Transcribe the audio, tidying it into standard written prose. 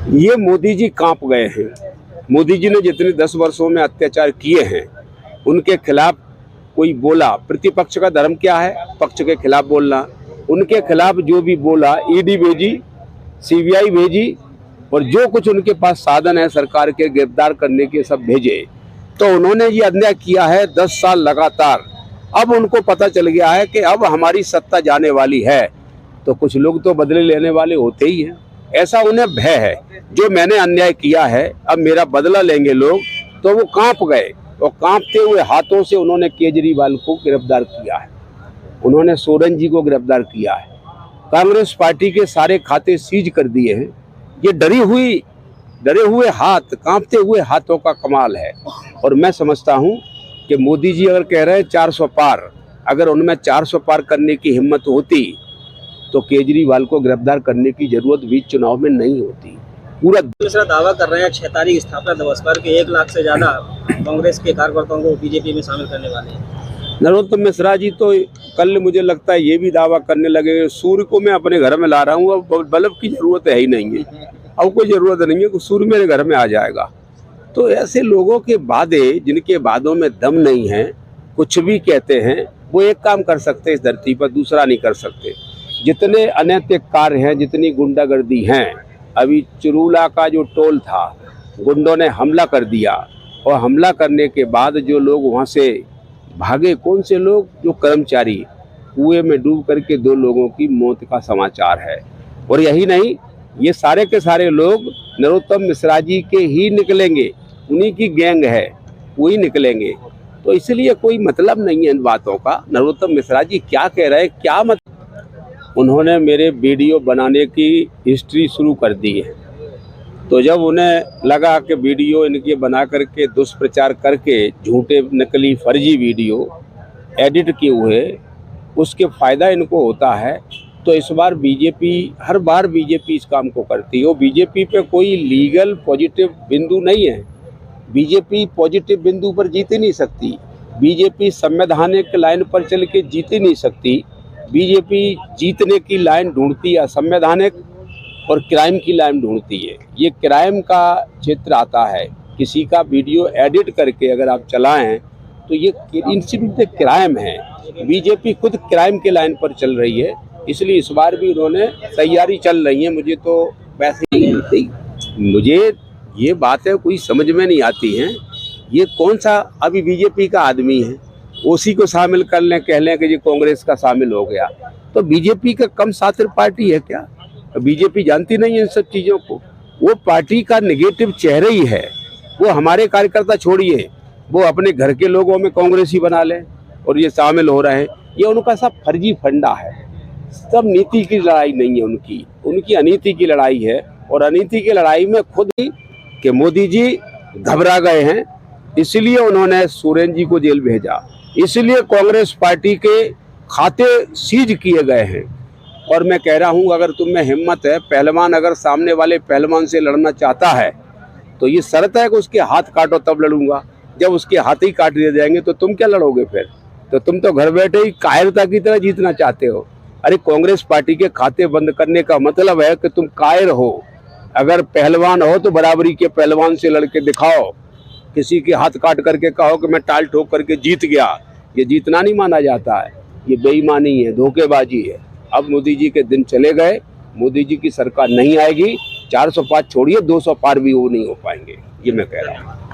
ये मोदी जी कांप गए हैं। मोदी जी ने जितने 10 वर्षों में अत्याचार किए हैं उनके खिलाफ कोई बोला, प्रतिपक्ष का धर्म क्या है? पक्ष के खिलाफ बोलना। उनके खिलाफ जो भी बोला, ईडी भेजी, सीबीआई भेजी और जो कुछ उनके पास साधन है सरकार के गिरफ्तार करने के सब भेजे। तो उन्होंने ये अन्याय किया है 10 साल लगातार। अब उनको पता चल गया है कि अब हमारी सत्ता जाने वाली है, तो कुछ लोग तो बदले लेने वाले होते ही हैं। ऐसा उन्हें भय है, जो मैंने अन्याय किया है अब मेरा बदला लेंगे लोग, तो वो कांप गए और कांपते हुए हाथों से उन्होंने केजरीवाल को गिरफ्तार किया है, उन्होंने सोरेन जी को गिरफ्तार किया है, कांग्रेस पार्टी के सारे खाते सीज कर दिए हैं। ये डरे हुए हाथ, कांपते हुए हाथों का कमाल है। और मैं समझता हूं कि मोदी जी अगर कह रहे हैं 400 पार, अगर उनमें 400 पार करने की हिम्मत होती तो केजरीवाल को गिरफ्तार करने की जरूरत भी चुनाव में नहीं होती। पूरा मिश्रा दावा कर रहे हैं 6 तारीख स्थापना दिवस पर कि 1 लाख से ज्यादा कांग्रेस के कार्यकर्ताओं को बीजेपी में शामिल करने वाले हैं। नरोत्तम मिश्रा जी तो कल मुझे लगता है ये भी दावा करने लगे सूर्य को मैं अपने घर में ला रहा हूँ, अब बल्ब की जरूरत है ही नहीं है, अब कोई जरूरत नहीं है कि सूर्य मेरे घर में आ जाएगा। तो ऐसे लोगों के वादे, जिनके वादों में दम नहीं है, कुछ भी कहते हैं, वो एक काम कर सकते इस धरती पर, दूसरा नहीं कर सकते। जितने अनैतिक कार्य हैं, जितनी गुंडागर्दी हैं, अभी चिरूला का जो टोल था, गुंडों ने हमला कर दिया और हमला करने के बाद जो लोग वहाँ से भागे, कौन से लोग? जो कर्मचारी, कुएं में डूब करके 2 लोगों की मौत का समाचार है। और यही नहीं, ये सारे के सारे लोग नरोत्तम मिश्रा जी के ही निकलेंगे, उन्हीं की गैंग है, वही निकलेंगे। तो इसलिए कोई मतलब नहीं है इन बातों का। नरोत्तम मिश्रा जी क्या कह रहे हैं, क्या मतलब? उन्होंने मेरे वीडियो बनाने की हिस्ट्री शुरू कर दी है, तो जब उन्हें लगा कि वीडियो इनके बना करके दुष्प्रचार करके झूठे नकली फर्जी वीडियो एडिट किए हुए उसके फ़ायदा इनको होता है, तो इस बार बीजेपी, हर बार बीजेपी इस काम को करती है। वो बीजेपी पे कोई लीगल पॉजिटिव बिंदु नहीं है, बीजेपी पॉजिटिव बिंदु पर जीत ही नहीं सकती, बीजेपी संवैधानिक लाइन पर चल के जीत ही नहीं सकती। बीजेपी जीतने की लाइन ढूंढती है संवैधानिक, और क्राइम की लाइन ढूंढती है। ये क्राइम का क्षेत्र आता है, किसी का वीडियो एडिट करके अगर आप चलाएं तो ये इंसिडेंट क्राइम है। बीजेपी खुद क्राइम के लाइन पर चल रही है, इसलिए इस बार भी उन्होंने तैयारी चल रही है। मुझे तो वैसे ही, मुझे ये बातें कोई समझ में नहीं आती हैं। ये कौन सा अभी बीजेपी का आदमी है, उसी को शामिल कर लें, कह लें कि ये कांग्रेस का शामिल हो गया, तो बीजेपी का कम शातिर पार्टी है क्या? बीजेपी जानती नहीं है इन सब चीज़ों को। वो पार्टी का नेगेटिव चेहरा ही है। वो हमारे कार्यकर्ता छोड़िए, वो अपने घर के लोगों में कांग्रेसी बना लें और ये शामिल हो रहे हैं। ये उनका सब फर्जी फंडा है, सब नीति की लड़ाई नहीं है उनकी अनीति की लड़ाई है। और अनीति की लड़ाई में खुद ही कि मोदी जी घबरा गए हैं, इसलिए उन्होंने सोरेन जी को जेल भेजा, इसलिए कांग्रेस पार्टी के खाते सीज किए गए हैं। और मैं कह रहा हूं, अगर तुम में हिम्मत है, पहलवान अगर सामने वाले पहलवान से लड़ना चाहता है तो ये शर्त है कि उसके हाथ काटो तब लड़ूंगा। जब उसके हाथ ही काट दिए जाएंगे तो तुम क्या लड़ोगे फिर? तो तुम तो घर बैठे ही कायरता की तरह जीतना चाहते हो। अरे कांग्रेस पार्टी के खाते बंद करने का मतलब है कि तुम कायर हो। अगर पहलवान हो तो बराबरी के पहलवान से लड़के दिखाओ, किसी के हाथ काट करके कहो कि मैं टाल ठोक करके जीत गया। ये जीतना नहीं माना जाता है, ये बेईमानी है, धोखेबाजी है। अब मोदी जी के दिन चले गए, मोदी जी की सरकार नहीं आएगी। 400 पार छोड़िए, 200 पार भी वो नहीं हो पाएंगे, ये मैं कह रहा हूँ।